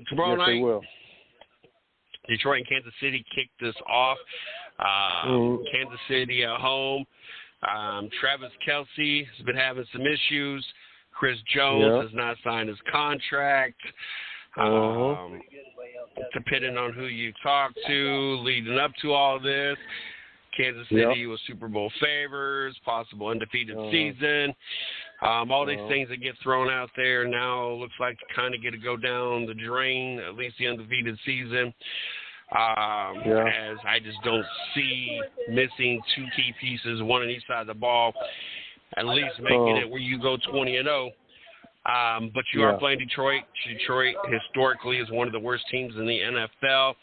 Tomorrow Yes, they night, will. Detroit and Kansas City kick this off. Kansas City at home. Travis Kelce has been having some issues. Chris Jones has not signed his contract. Depending on who you talk to, leading up to all this, Kansas City was Super Bowl favorites, possible undefeated season. All these things that get thrown out there now looks like to kind of get to go down the drain, at least the undefeated season. As I just don't see missing two key pieces, one on each side of the ball, at least making it where you go 20-0. But you are playing Detroit. Detroit historically is one of the worst teams in the NFL.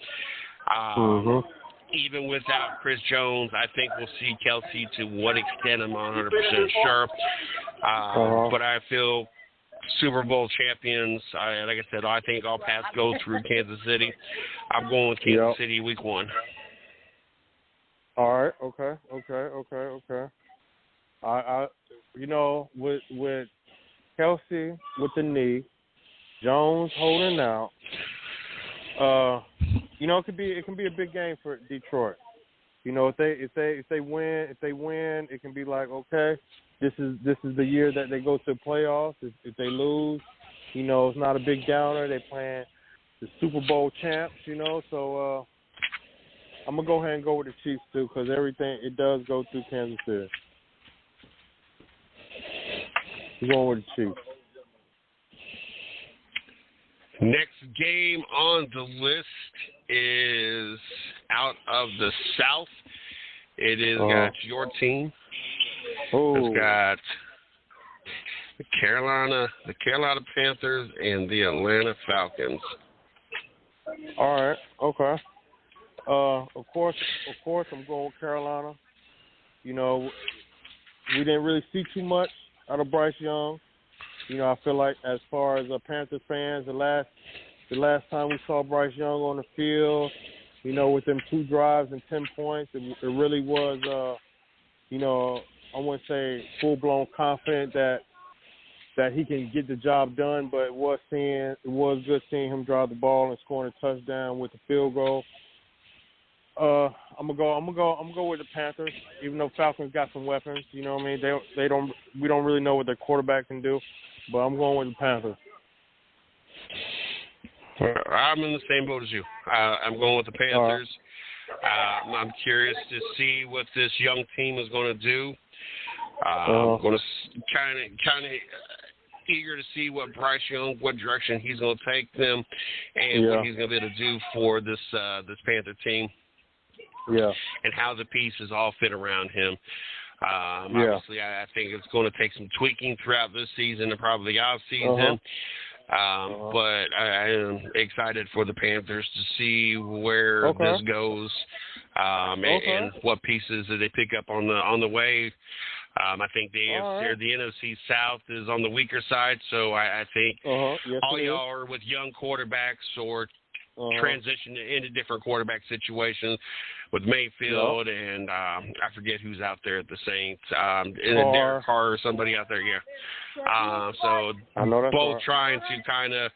Even without Chris Jones, I think we'll see Kelce to what extent I'm 100% sure. But I feel Super Bowl champions, like I said, I think all paths go through Kansas City. I'm going with Kansas City week 1. All right. Okay. I with Kelce with the knee, Jones holding out. It can be a big game for Detroit. If they win, it can be like, okay, this is the year that they go to the playoffs. If they lose, it's not a big downer. They playing the Super Bowl champs, So I'm gonna go ahead and go with the Chiefs too, because everything it does go through Kansas City. I'm going with the Chiefs. Next game on the list is out of the South. It is got your team. It's got the Carolina Panthers and the Atlanta Falcons. All right. Okay. Of course, I'm going with Carolina. We didn't really see too much out of Bryce Young. I feel like as far as Panthers fans, the last time we saw Bryce Young on the field, with them 2 drives and 10 points, it really was, I wouldn't say full-blown confident that he can get the job done, but it was good seeing him drive the ball and scoring a touchdown with the field goal. I'm gonna go with the Panthers, even though Falcons got some weapons. You know what I mean? We don't really know what their quarterback can do, but I'm going with the Panthers. I'm in the same boat as you. I'm going with the Panthers. I'm curious to see what this young team is going to do. I'm going to kind of eager to see what Bryce Young, what direction he's going to take them, and what he's going to be able to do for this Panther team. Yeah. And how the pieces all fit around him. Obviously, I think it's going to take some tweaking throughout this season and probably the off season. But I am excited for the Panthers to see where this goes, and what pieces that they pick up on the way. I think the AFC or the NFC South is on the weaker side, so I think all y'all are with young quarterbacks or transition into different quarterback situations with Mayfield and I forget who's out there at the Saints, and Derek Carr or somebody out there, so both trying to kind of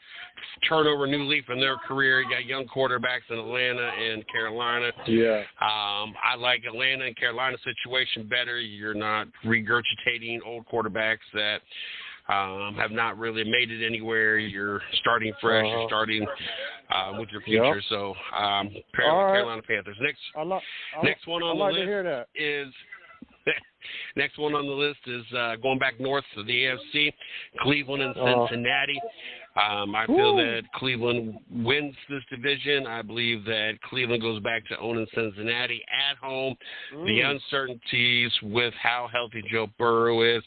turn over a new leaf in their career. You got young quarterbacks in Atlanta and Carolina. I like Atlanta and Carolina situation better. You're not regurgitating old quarterbacks that have not really made it anywhere. You're starting fresh. You're starting with your future. So, Carolina Panthers. Next one on the list is next one on the list is going back north to the AFC, Cleveland and Cincinnati. I feel that Cleveland wins this division. I believe that Cleveland goes back to owning Cincinnati at home. The uncertainties with how healthy Joe Burrow is.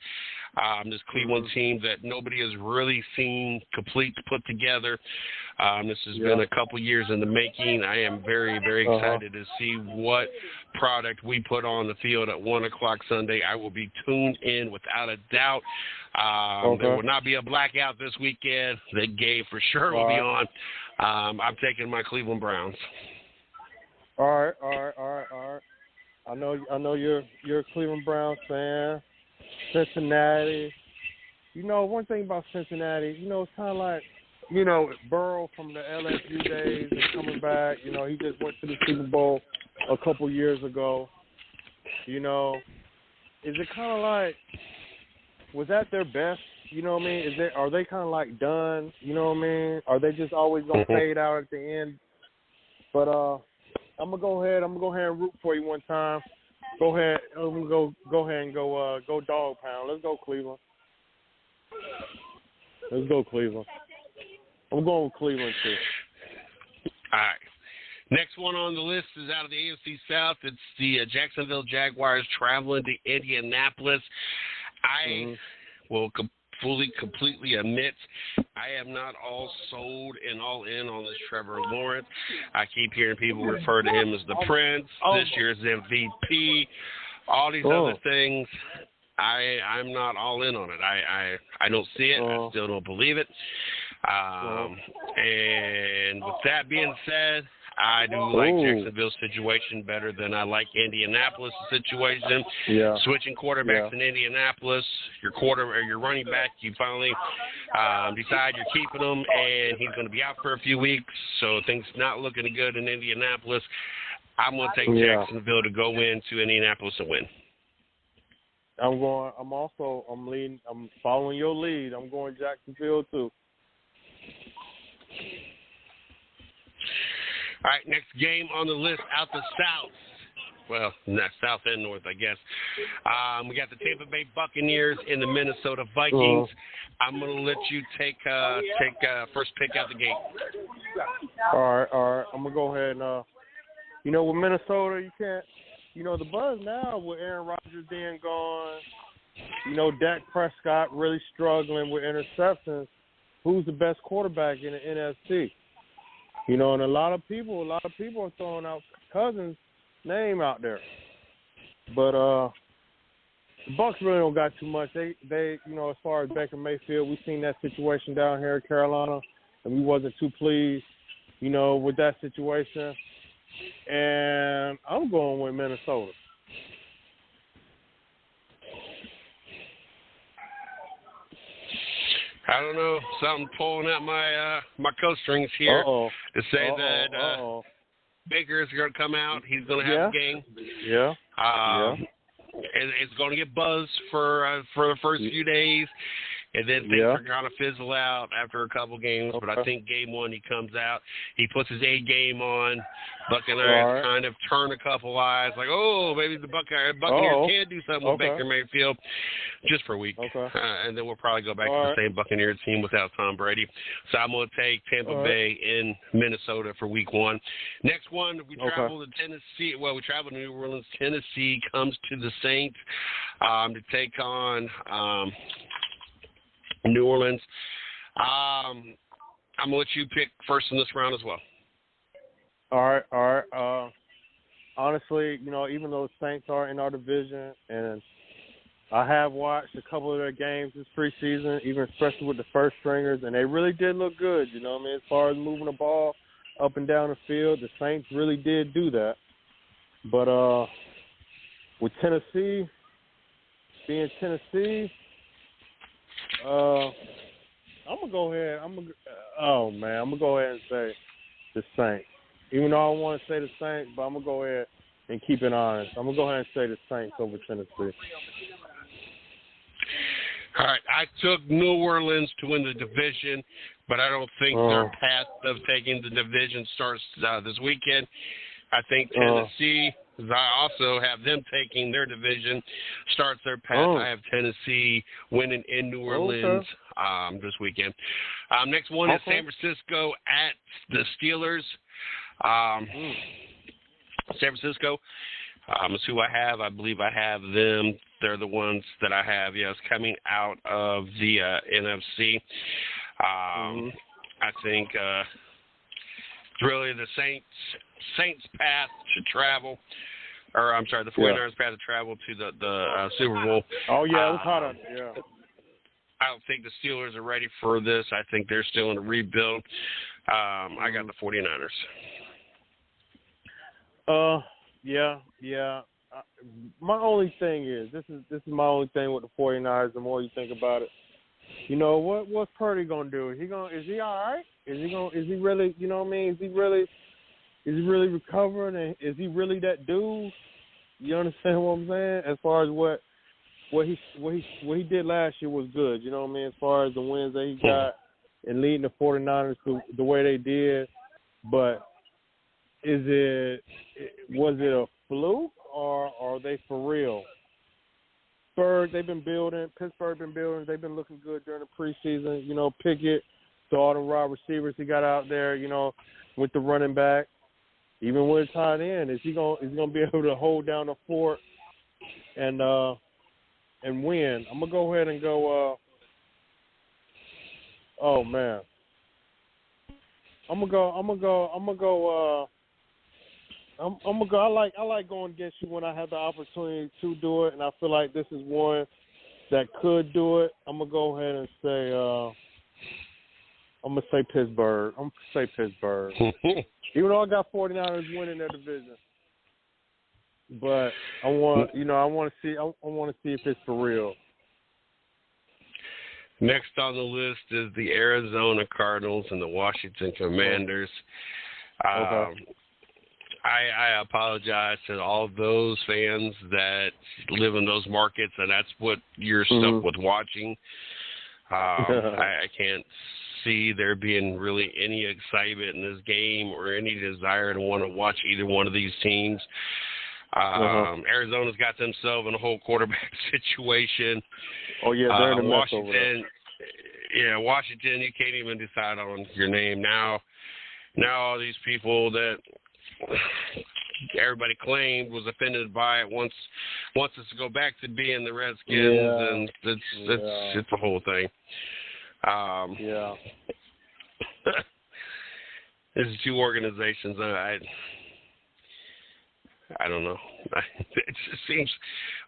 This Cleveland team that nobody has really seen complete put together. This has been a couple years in the making. I am very, very excited to see what product we put on the field at 1 o'clock Sunday. I will be tuned in without a doubt. There will not be a blackout this weekend. The game for sure will be on. I'm taking my Cleveland Browns. All right. I know you're a Cleveland Browns fan. Cincinnati. One thing about Cincinnati, it's kind of like Burrow from the LSU days is coming back. He just went to the Super Bowl a couple years ago. Is it kind of like, was that their best? You know what I mean? Are they kind of like done? You know what I mean? Are they just always gonna fade out at the end? But I'm gonna go ahead and root for you one time. Go ahead. I'm gonna go ahead and go Dog Pound. Let's go Cleveland. Let's go Cleveland. I'm going with Cleveland too. All right. Next one on the list is out of the AFC South. It's the Jacksonville Jaguars traveling to Indianapolis. I will completely admit I am not all sold and all in on this Trevor Lawrence. I keep hearing people refer to him as the Prince, this year's MVP, all these other things. I'm not all in on it. I don't see it. I still don't believe it. And with that being said, I do like Jacksonville's situation better than I like Indianapolis' situation. Yeah. Switching quarterbacks in Indianapolis, your running back, you finally decide you're keeping him, and he's going to be out for a few weeks, so things not looking good in Indianapolis. I'm going to take Jacksonville to go into Indianapolis and win. I'm following your lead. I'm going Jacksonville too. All right, next game on the list out the South. Well, not South and North, I guess. We got the Tampa Bay Buccaneers and the Minnesota Vikings. I'm going to let you take first pick out the gate. All right. I'm going to go ahead and, with Minnesota, you can't, the buzz now with Aaron Rodgers being gone, Dak Prescott really struggling with interceptions. Who's the best quarterback in the NFC? And a lot of people are throwing out Cousins' name out there. But the Bucs really don't got too much. They as far as Baker Mayfield, we've seen that situation down here in Carolina, and we wasn't too pleased, with that situation. And I'm going with Minnesota. I don't know, something pulling at my co-strings here to say that Baker's going to come out. He's going to have a game. Yeah. It's going to get buzzed for the first few days, and then things are going to fizzle out after a couple games. But I think game one he comes out, he puts his A game on. Buccaneers kind of turn a couple eyes, like, maybe the Buccaneers can do something with Baker Mayfield just for a week. And then we'll probably go back to the same Buccaneers team without Tom Brady. So I'm going to take Tampa Bay in Minnesota for week one. Next one, we travel to Tennessee. Well, we travel to New Orleans. Tennessee comes to the Saints to take on New Orleans. I'm going to let you pick first in this round as well. All right. Honestly, even though the Saints are in our division, and I have watched a couple of their games this preseason, even especially with the first stringers, and they really did look good, as far as moving the ball up and down the field. The Saints really did do that. But with Tennessee, being Tennessee, I'm going to go ahead. I'm going to go ahead and say the Saints. Even though I want to say the Saints, but I'm going to go ahead and keep it honest. I'm going to go ahead and say the Saints over Tennessee. All right. I took New Orleans to win the division, but I don't think their path of taking the division starts this weekend. I think Tennessee, I also have them taking their division, starts their path. I have Tennessee winning in New Orleans this weekend. Next one is San Francisco at the Steelers. San Francisco is who I have. I believe I have them. They're the ones that I have, coming out of the NFC. I think really the Saints' path to travel, or I'm sorry, the 49ers' path to travel to the Super Bowl. Oh, yeah, it was hot out there, I don't think the Steelers are ready for this. I think they're still in a rebuild. I got the 49ers. Yeah. My only thing is, this is my only thing with the 49ers, the more you think about it. You know what's Purdy gonna do? Is he all right? Is he really, you know what I mean? Is he really recovering, and is he really that dude? You understand what I'm saying? As far as what he did last year was good, you know what I mean? As far as the wins that he got and leading the 49ers to the way they did, but was it a fluke or are they for real? They've been building. Pittsburgh been building. They've been looking good during the preseason. You know, Pickett, to all the wide receivers he got out there. You know, with the running back, even with tight end, is he gonna be able to hold down the fort and win? I'm gonna go ahead and go. Oh man, I'm gonna go. I like going against you when I have the opportunity to do it, and I feel like this is one that could do it. I'm gonna go ahead and say I'm gonna say Pittsburgh. Even though I got 49ers winning their division, but I want to see if it's for real. Next on the list is the Arizona Cardinals and the Washington Commanders. Okay. I apologize to all those fans that live in those markets, and that's what you're stuck with watching. I can't see there being really any excitement in this game or any desire to want to watch either one of these teams. Arizona's got themselves in a whole quarterback situation. Oh, yeah, they're in a mess over there. Yeah, Washington, you can't even decide on your name now. Now all these people that everybody claimed was offended by it wants us to go back to being the Redskins, and it's the whole thing. There's two organizations that I don't know. It just seems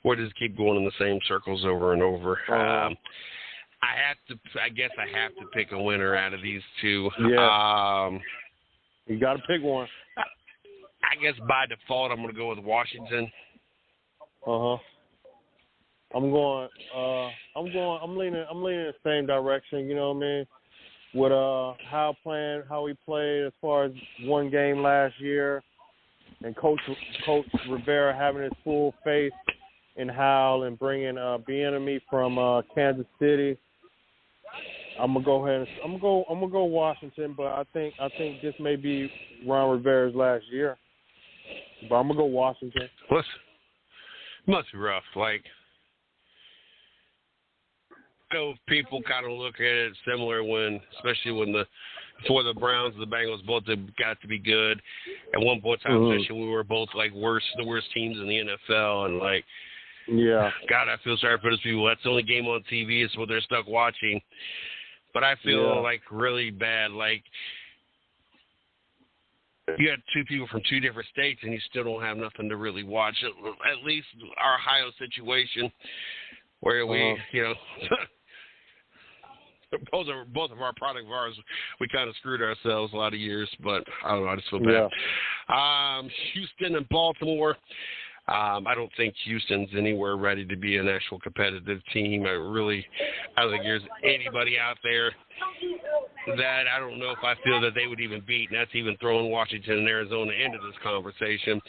we just keep going in the same circles over and over. I guess I have to pick a winner out of these two. Yeah. You got to pick one. I guess by default I'm going to go with Washington. I'm leaning in the same direction, you know what I mean? With how he played as far as one game last year, and Coach Rivera having his full faith in Howell and bringing Bieniemy from Kansas City. I'm gonna go ahead and I'm gonna go Washington, but I think this may be Ron Rivera's last year. But I'm gonna go Washington. It must be rough. Like, know people kind of look at it similar especially before the Browns and the Bengals both got to be good. At one point in time, we were both like the worst teams in the NFL, and like, God, I feel sorry for those people. That's the only game on TV is what they're stuck watching. But I feel like really bad. Like, you got two people from two different states, and you still don't have nothing to really watch. At least our Ohio situation, where we, both of our product of ours, we kind of screwed ourselves a lot of years. But I don't know, I just feel bad. Houston and Baltimore. I don't think Houston's anywhere ready to be an actual competitive team. I don't think there's anybody out there that I don't know if I feel that they would even beat, and that's even throwing Washington and Arizona into this conversation.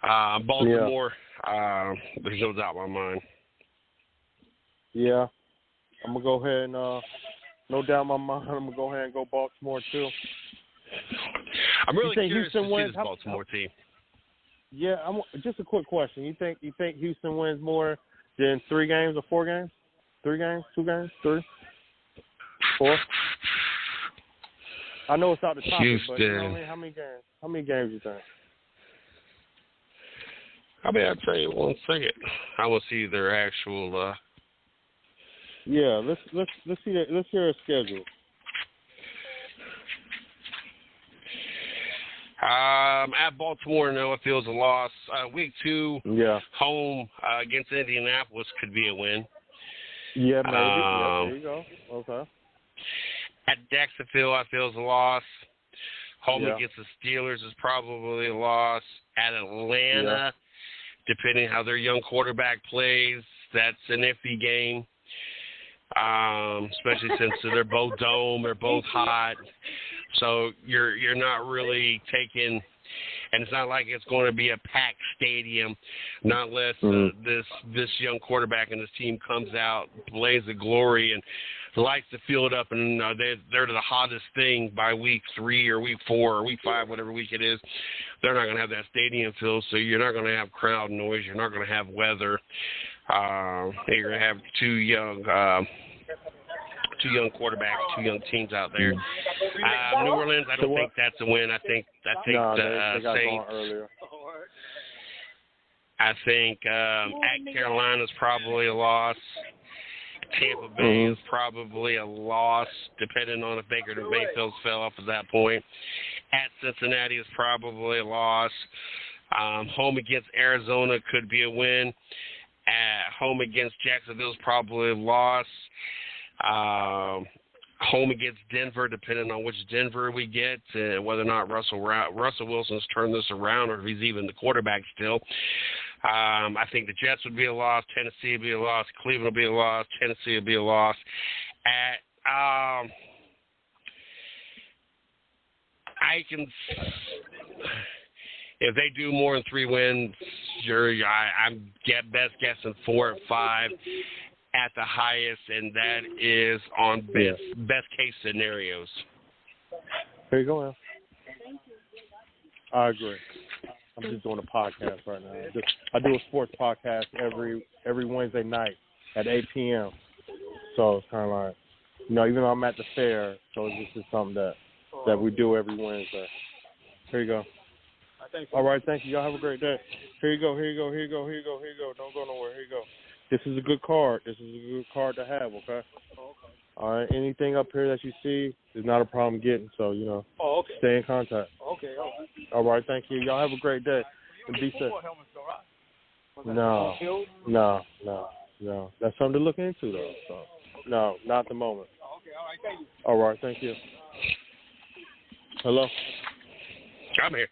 Baltimore, there's no doubt in my mind. Yeah, I'm going to go ahead and, no doubt in my mind, I'm going to go ahead and go Baltimore too. I'm really curious to see this Baltimore team. Yeah, just a quick question. You think Houston wins more than 3 games or 4 games? 3 games? 2 games? 3? 4? I know it's out the topic, Houston. But you know what I mean? How many games you think? I'll tell you one second. I will see their actual. Yeah, let's see that. Let's hear a schedule. At Baltimore, no, it feels a loss. Week 2, home against Indianapolis could be a win. Yeah, maybe. There you go. Okay. At Jacksonville, I feel is a loss. Home against the Steelers is probably a loss. At Atlanta, depending how their young quarterback plays, that's an iffy game. especially since they're both dome, they're both hot. So you're not really taking, and it's not like it's going to be a packed stadium, not unless this young quarterback and his team comes out, blaze of glory, and lights the field up, and they're the hottest thing by week 3 or week 4 or week 5, whatever week it is. They're not going to have that stadium filled, so you're not going to have crowd noise. You're not going to have weather. You're going to have two young quarterbacks, 2 young teams out there. New Orleans, I don't think that's a win. I think they got Saints. Earlier. I think at Carolina is probably a loss. Tampa Bay is probably a loss, depending on if Baker Mayfield fell off at that point. At Cincinnati is probably a loss. Home against Arizona could be a win. At home against Jacksonville is probably a loss. Home against Denver, depending on which Denver we get, whether or not Russell Wilson's turned this around or if he's even the quarterback still. I think the Jets would be a loss. Tennessee would be a loss. Cleveland would be a loss. Tennessee would be a loss. If they do more than 3 wins, I'm best guessing 4 or 5 at the highest, and that is on best case scenarios. Here you go, man. I agree. I'm just doing a podcast right now. I do a sports podcast every Wednesday night at 8 p.m. So it's kind of like, even though I'm at the fair, so this is something that we do every Wednesday. Here you go. All right, thank you. Y'all have a great day. Here you go. Don't go nowhere. Here you go. This is a good card. This is a good card to have, okay? All right, anything up here that you see is not a problem getting, so, stay in contact. Okay, all right. All right, thank you. Y'all have a great day. And be safe. No. That's something to look into, though. So, no, not at the moment. Okay, all right, thank you. All right, thank you. Hello? I'm here.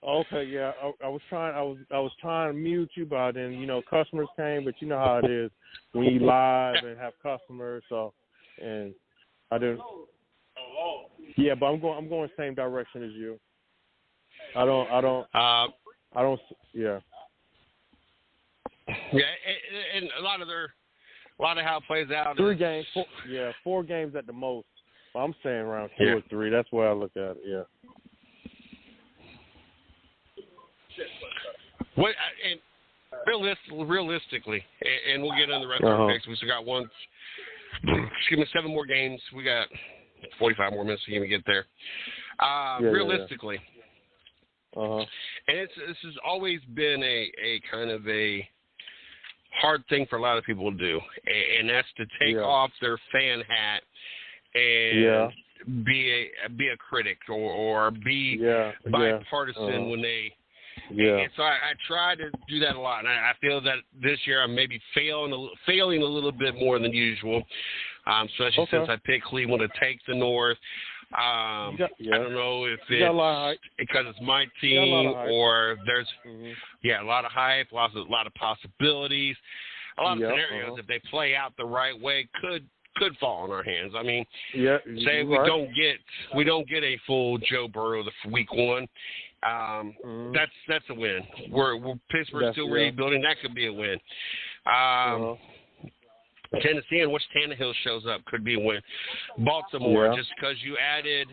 Okay, yeah, I was trying to mute you, but then customers came, but you know how it is when you live and have customers. So, and I didn't. Yeah, but I'm going the same direction as you. I don't. Yeah. Yeah, and a lot of how it plays out. 3 games. 4 games at the most. Well, I'm saying around 2 or 3. That's where I look at it. Yeah. What and realistically, and we'll get on the rest of our picks. We still got 7 more games. We got 45 more minutes to even get there. Realistically, and this has always been a kind of a hard thing for a lot of people to do, and that's to take off their fan hat and be a critic or be bipartisan when they. Yeah. And so I try to do that a lot, and I feel that this year I'm maybe failing a little bit more than usual, especially since I picked Cleveland to take the North. I don't know if it's because it's my team or there's a lot of hype, a lot of possibilities, a lot of scenarios if they play out the right way could fall in our hands. I mean, say we don't get a full Joe Burrow the week 1. That's a win. We're Pittsburgh's still rebuilding. That could be a win. Tennessee, and which Tannehill shows up, could be a win. Baltimore, just because you added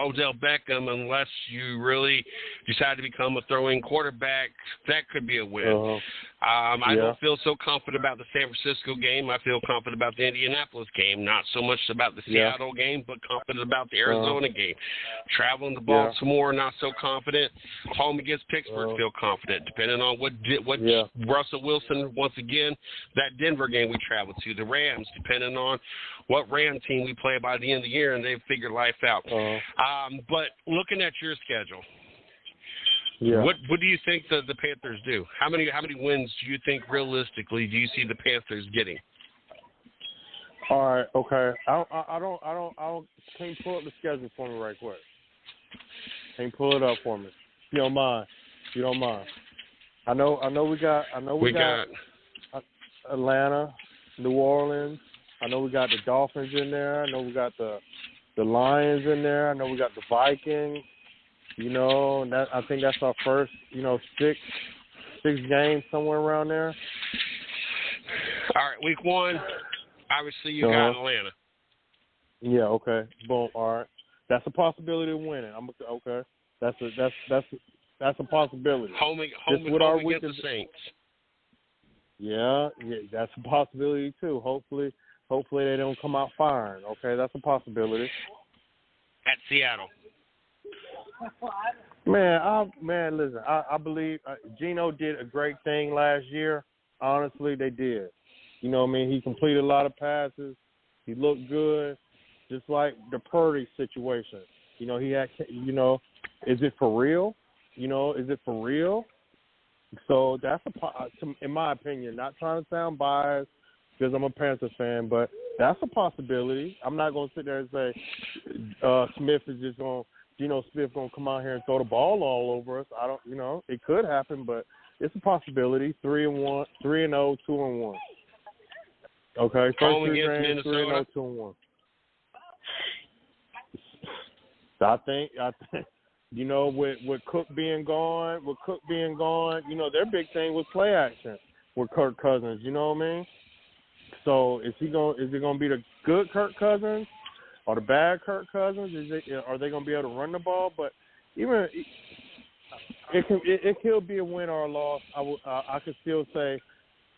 Odell Beckham, unless you really decide to become a throwing quarterback, that could be a win. I don't feel so confident about the San Francisco game. I feel confident about the Indianapolis game. Not so much about the Seattle game, but confident about the Arizona game. Traveling to Baltimore, not so confident. Home against Pittsburgh, feel confident. Depending on what Russell Wilson, once again, that Denver game we traveled to. The Rams, depending on what Ram team we play by the end of the year, and they've figured life out. But looking at your schedule, what do you think the Panthers do? How many wins do you think realistically do you see the Panthers getting? All right, okay. I don't. Can you pull up the schedule for me right quick? Can you pull it up for me? If you don't mind. I know we got Atlanta, New Orleans, I know we got the Dolphins in there. I know we got the Lions in there. I know we got the Vikings. You know, and I think that's our first, you know, six games somewhere around there. All right, week 1, obviously you got Atlanta. Yeah, okay. Boom. All right. That's a possibility of winning. Okay. That's a possibility. Home against the Saints. Yeah, that's a possibility too. Hopefully they don't come out firing. Okay, that's a possibility. At Seattle. Man, listen. I believe Geno did a great thing last year. Honestly, they did. You know what I mean? He completed a lot of passes. He looked good, just like the Purdy situation. You know, he had. You know, is it for real? You know, is it for real? So that's in my opinion, not trying to sound biased because I'm a Panthers fan, but that's a possibility. I'm not going to sit there and say Geno Smith going to come out here and throw the ball all over us. I don't, you know, it could happen, but it's a possibility. 3-1, 3-0, 2-1. Okay, first 3 games, 3-0, 2-1. I think. You know, with Cook being gone, you know, their big thing was play action with Kirk Cousins. You know what I mean? So is it gonna be the good Kirk Cousins or the bad Kirk Cousins? Are they gonna be able to run the ball? But even it could be a win or a loss. I could still say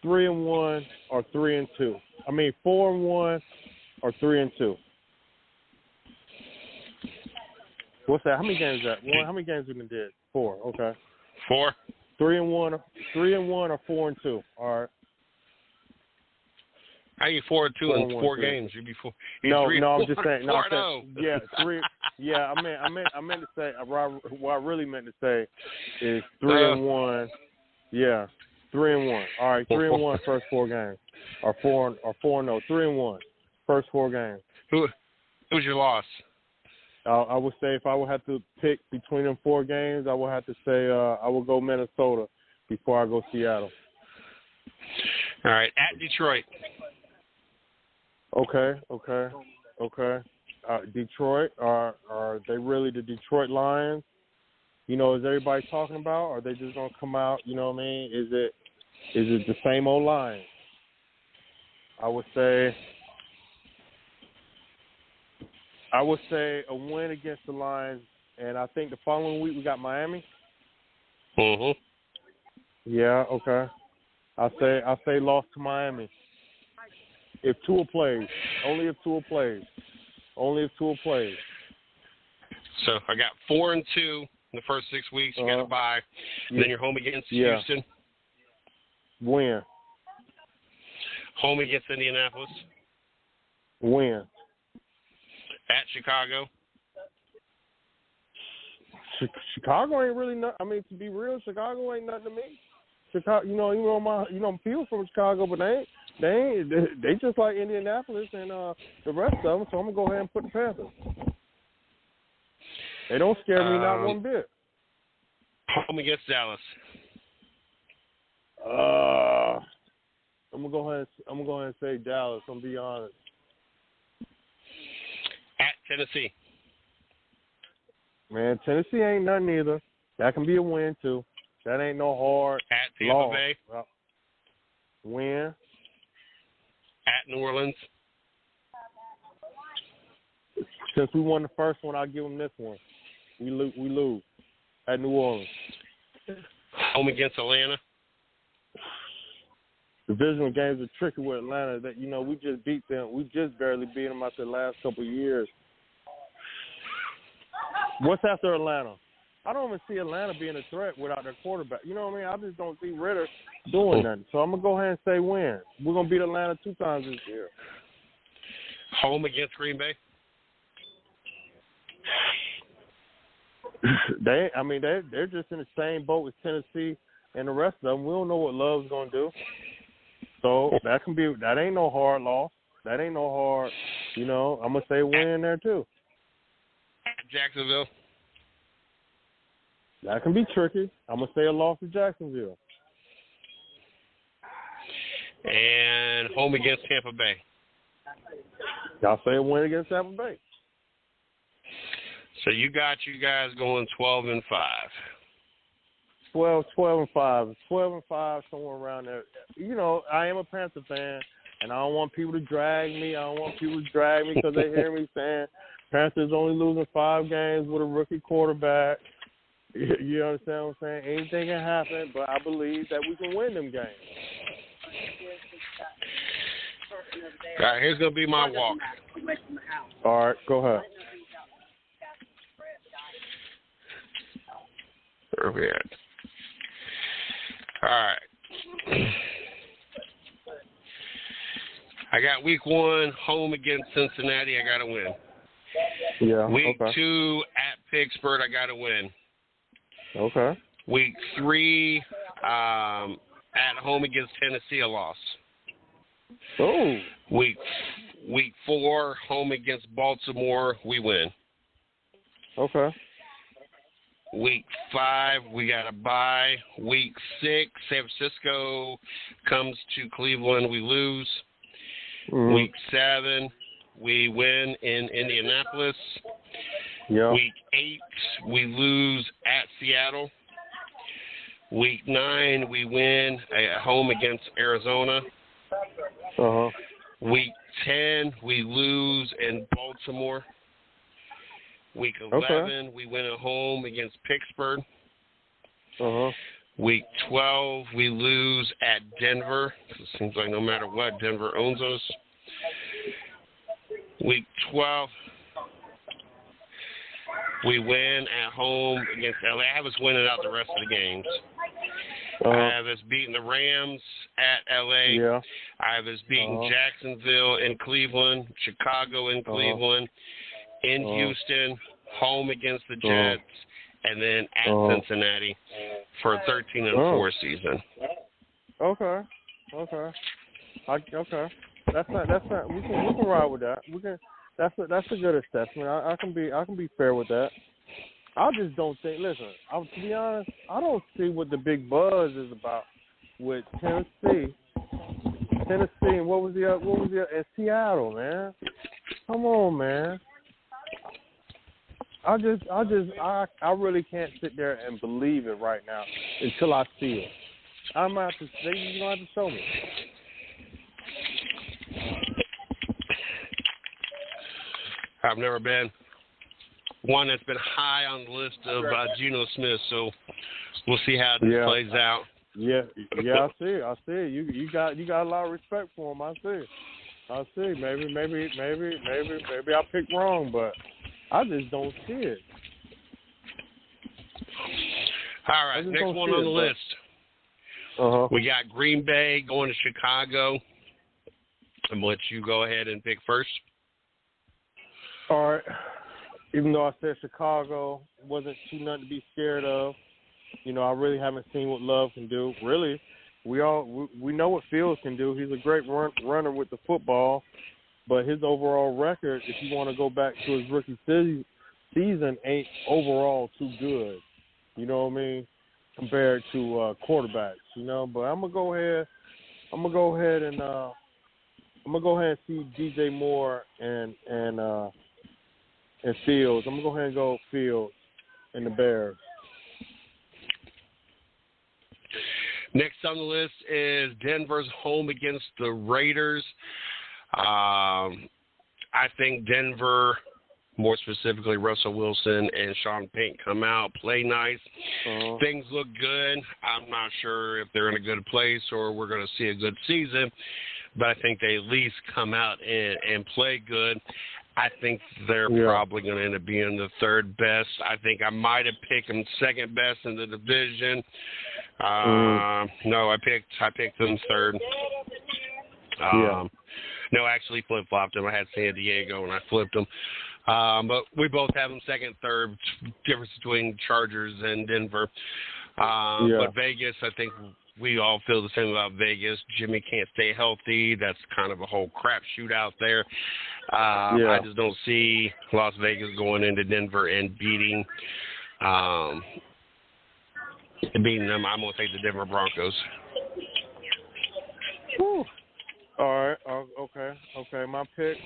3-1 or 3-2. I mean 4-1 or 3-2. What's that? How many games is that? 1. How many games we did? 4. Okay. 4. 3-1 or 4-2. All right. How you 4-2 in 4 games? You'd be 4. No, I'm just saying. No, 4-0. Yeah, 3. Yeah, I meant to say. What I really meant to say is 3-1. Yeah, 3-1. All right, 3-1 first 4 games, or 4-0. 3-1 first 4 games. Who's your loss? I would say if I would have to pick between them 4 games, I would have to say I would go Minnesota before I go Seattle. All right, at Detroit. Okay. Detroit, are they really the Detroit Lions? You know, is everybody talking about? Or are they just gonna come out? You know what I mean? Is it the same old Lions? I would say a win against the Lions, and I think the following week we got Miami. Mhm. Yeah. Okay. I say loss to Miami. If Tua plays, only if Tua plays. So I got 4-2 in the first 6 weeks. You got to bye. Yeah. Then you're home against Houston. Win. Home against Indianapolis. Win. At Chicago. Chicago ain't really not. I mean, to be real, Chicago ain't nothing to me. Chicago, I'm people from Chicago, but they just like Indianapolis and the rest of them. So I'm gonna go ahead and put the Panthers. They don't scare me not one bit. Home against Dallas. I'm gonna go ahead and say Dallas. I'm gonna be honest. At Tennessee. Man, Tennessee ain't nothing either. That can be a win too. That ain't no hard At Tampa loss. Bay. Win. At New Orleans. Since we won the first one, I'll give them this one. We lose at New Orleans. Home against Atlanta. Divisional games are tricky with Atlanta. That we just beat them. We just barely beat them after the last couple of years. What's after Atlanta? I don't even see Atlanta being a threat without their quarterback. You know what I mean? I just don't see Ritter doing nothing. So I'm going to go ahead and say win. We're going to beat Atlanta 2 times this year. Home against Green Bay? They're just in the same boat as Tennessee and the rest of them. We don't know what Love's going to do. So that ain't no hard loss. That ain't no hard, I'm going to say win there too. At Jacksonville? That can be tricky. I'm going to say a loss to Jacksonville. And home against Tampa Bay. Y'all say a win against Tampa Bay. So you got you guys going 12-5. 12-5. 12-5, somewhere around there. You know, I am a Panther fan, and I don't want people to drag me. I don't want people to drag me because they hear me saying Panthers only losing 5 games with a rookie quarterback. You understand what I'm saying? Anything can happen, but I believe that we can win them games. All right, here's going to be my walk. All right, go ahead. Where are we at? All right. I got week 1, home against Cincinnati. I got to win. Yeah, Week okay. 2, at Pittsburgh. I got to win. Okay. Week 3, at home against Tennessee, a loss. Oh. Week 4, home against Baltimore, we win. Okay. Week 5, we got a bye. Week 6, San Francisco comes to Cleveland, we lose. Mm-hmm. Week 7, we win in Indianapolis. Yeah. Week 8, we lose at Seattle. Week 9, we win at home against Arizona. Uh-huh. Week 10, we lose in Baltimore. Week 11, okay. we win at home against Pittsburgh. Uh-huh. Week 12, we lose at Denver. It seems like no matter what, Denver owns us. Week 12, we win at home against LA. I have us winning out the rest of the games. I have us beating the Rams at LA. Yeah. I have us beating Jacksonville and Cleveland, Chicago and Cleveland, in Houston, home against the Jets, and then at Cincinnati for a 13-4 season. Okay. Okay. Okay. That's not. We can ride with that. We can. That's a good assessment. I can be fair with that. I just don't think. Listen, to be honest, I don't see what the big buzz is about with Tennessee, and what was the and Seattle, man. Come on, man. I really can't sit there and believe it right now until I see it. I'm gonna have to. You're gonna have to show me. I've never been one that's been high on the list of Geno Smith, so we'll see how this plays out. Yeah, I see. You got a lot of respect for him. I see. Maybe I picked wrong, but I just don't see it. All right, next one on the list. We got Green Bay going to Chicago. I'm going to let you go ahead and pick first. All right. Even though I said Chicago wasn't too nothing to be scared of, you know, I really haven't seen what Love can do. Really, we know what Fields can do. He's a great runner with the football, but his overall record, if you want to go back to his rookie season, ain't overall too good. You know what I mean? Compared to quarterbacks, you know. But I'm gonna go ahead and see DJ Moore and Fields. I'm gonna go ahead and go Fields and the Bears. Next on the list is Denver's home against the Raiders. I think Denver, more specifically Russell Wilson and Sean Payton, come out, play nice. Things look good. I'm not sure if they're in a good place or we're going to see a good season, but I think they at least come out and play good. I think they're probably going to end up being the third best. I think I might have picked them second best in the division. No, I picked them third. No, actually flip-flopped them. I had San Diego and I flipped them. But we both have them second, third. Difference between Chargers and Denver. But Vegas, I think we all feel the same about Vegas. Jimmy can't stay healthy. That's kind of a whole crapshoot out there. I just don't see Las Vegas going into Denver and beating them. I'm going to take the Denver Broncos. Whew. All right. Okay. My pick.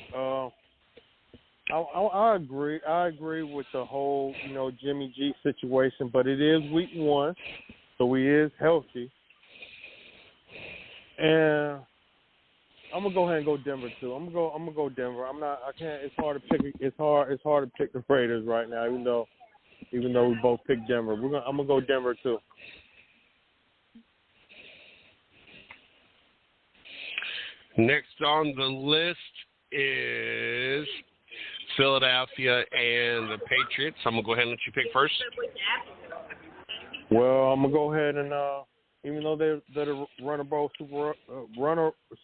I agree. I agree with the whole, Jimmy G situation, but it is week 1, so he is healthy. And I'm gonna go ahead and go Denver too. I'm gonna go Denver. I can't. It's hard to pick. It's hard to pick the Raiders right now, even though we both picked Denver. I'm gonna go Denver too. Next on the list is Philadelphia and the Patriots. I'm gonna go ahead and let you pick first. Well, I'm gonna go ahead and even though they're the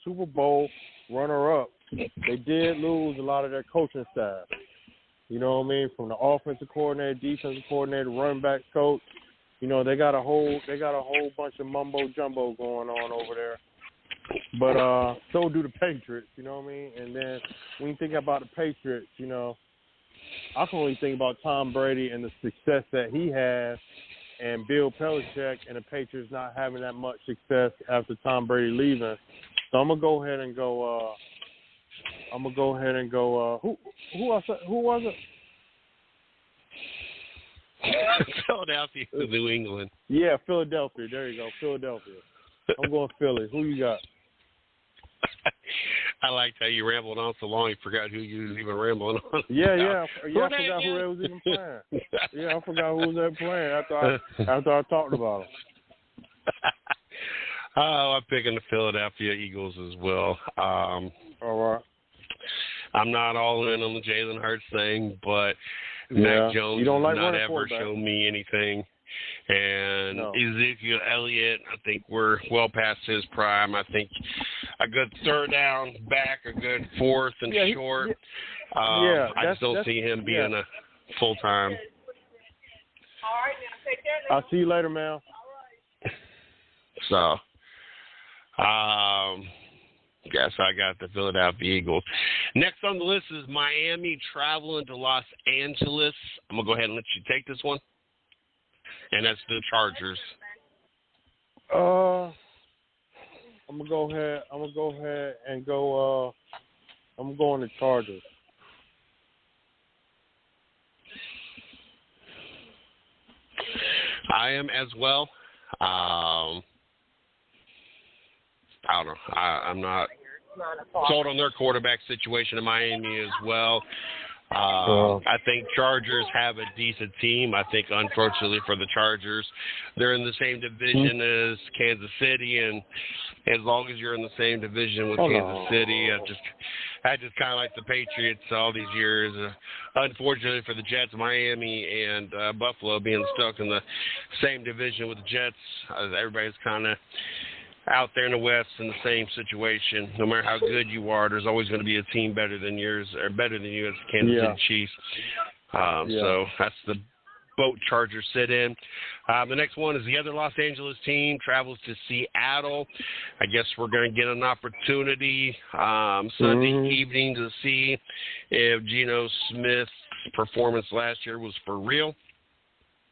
Super Bowl runner-up, they did lose a lot of their coaching staff. You know what I mean? From the offensive coordinator, defensive coordinator, running back coach. They got a whole bunch of mumbo jumbo going on over there. But so do the Patriots. You know what I mean? And then when you think about the Patriots, I can only think about Tom Brady and the success that he has. And Bill Belichick and the Patriots not having that much success after Tom Brady leaving. So I'm gonna go ahead and go. Who was it? Philadelphia, New England. Yeah, Philadelphia. There you go, Philadelphia. I'm going Philly. Who you got? I liked how you rambled on so long you forgot who you was even rambling on. Yeah. I forgot who they was even playing. Yeah, I forgot who was there playing after I talked about them. I'm picking the Philadelphia Eagles as well. All right. I'm not all in on the Jalen Hurts thing, but Mac Jones has not ever shown me anything. And Ezekiel Elliott, I think we're well past his prime. I think a good third down back, a good fourth and short. I just don't see him being a full-time. All right, now take care. I'll see you later, man. So, guess I got the Philadelphia Eagles. Next on the list is Miami traveling to Los Angeles. I'm going to go ahead and let you take this one. And that's the Chargers. I'm gonna go ahead and go. I'm going to Chargers. I am as well. I don't know. I'm not sold on their quarterback situation in Miami as well. I think Chargers have a decent team. I think, unfortunately for the Chargers, they're in the same division as Kansas City, and as long as you're in the same division with Kansas City, I just kind of like the Patriots all these years. Unfortunately for the Jets, Miami and Buffalo being stuck in the same division with the Jets, everybody's kind of out there in the West in the same situation. No matter how good you are, there's always going to be a team better than yours or better than you as the Kansas City Chiefs. So that's the boat Chargers sit in. The next one is the other Los Angeles team travels to Seattle. I guess we're going to get an opportunity Sunday evening to see if Geno Smith's performance last year was for real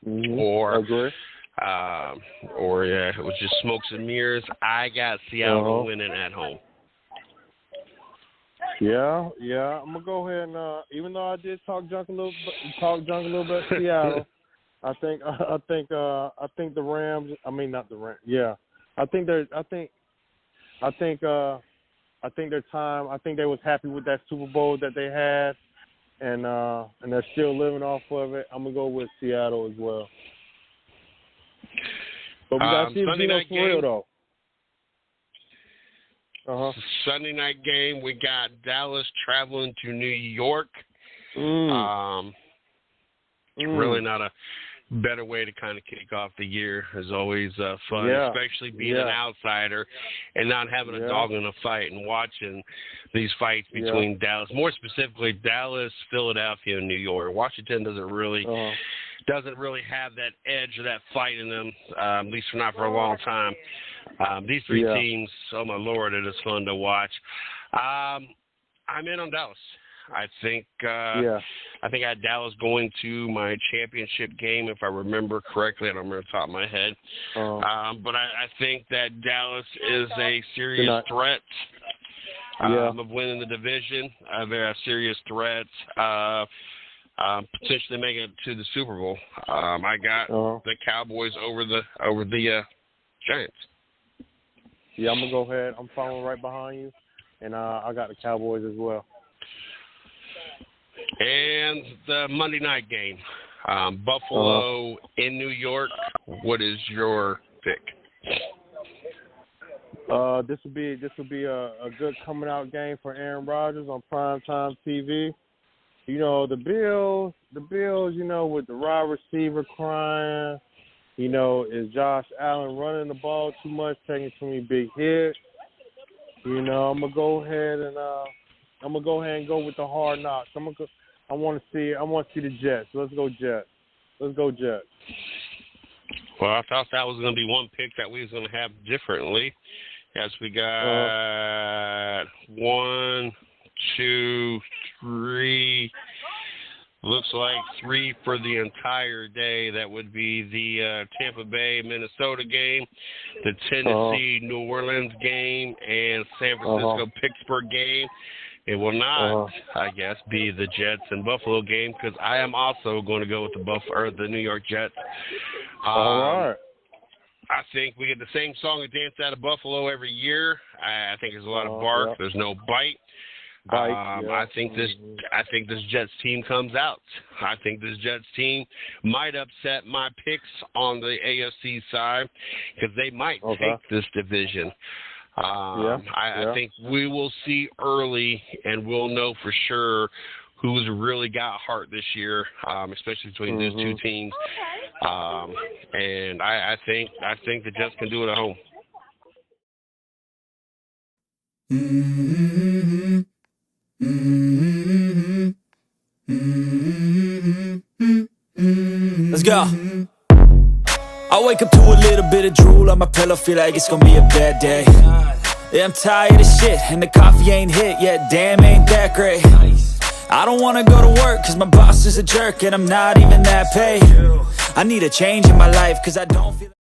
or it was just smokes and mirrors. I got Seattle winning at home. Yeah. I'm gonna go ahead and even though I did talk junk a little bit Seattle, I think the Rams. I mean, not the Rams. Yeah, I think their time. I think they was happy with that Super Bowl that they had, and they're still living off of it. I'm gonna go with Seattle as well. But we got to see if Geno's for real, though. Sunday night game, we got Dallas traveling to New York. Really not a better way to kind of kick off the year. Is always fun, especially being an outsider and not having a dog in a fight and watching these fights between Dallas, more specifically Dallas, Philadelphia, and New York. Washington doesn't really have that edge or that fight in them, at least not for a long time. These three teams, oh my Lord, it is fun to watch. I'm in on Dallas. I think I had Dallas going to my championship game, if I remember correctly. I don't remember the top of my head. But I think that Dallas is a serious threat. of winning the division. They're a serious threat. Potentially making it to the Super Bowl. I got the Cowboys over the Giants. Yeah, I'm gonna go ahead. I'm following right behind you, and I got the Cowboys as well. And the Monday night game, Buffalo in New York. What is your pick? This will be a good coming out game for Aaron Rodgers on primetime TV. You know, the Bills, you know, with the wide receiver crying, you know, is Josh Allen running the ball too much, taking too many big hits. You know, I'm gonna go ahead and go with the hard knocks. I want to see the Jets. Let's go Jets. Well, I thought that was going to be one pick that we was going to have differently. Yes, we got 1, 2, 3. Looks like 3 for the entire day. That would be the Tampa Bay, Minnesota game, the Tennessee, New Orleans game, and San Francisco, Pittsburgh game. It will not, I guess, be the Jets and Buffalo game because I am also going to go with the New York Jets. All right. I think we get the same song and dance out of Buffalo every year. I think there's a lot of bark. There's no bite. I think this Jets team comes out. I think this Jets team might upset my picks on the AFC side because they might take this division. I think we will see early, and we'll know for sure who's really got heart this year, especially between these two teams. And I think the Jets can do it at home. Let's go. I wake up to a little bit of drool on my pillow, feel like it's gonna be a bad day. Yeah, I'm tired of shit, and the coffee ain't hit yet, damn, ain't that great. I don't wanna go to work, cause my boss is a jerk, and I'm not even that paid. I need a change in my life, cause I don't feel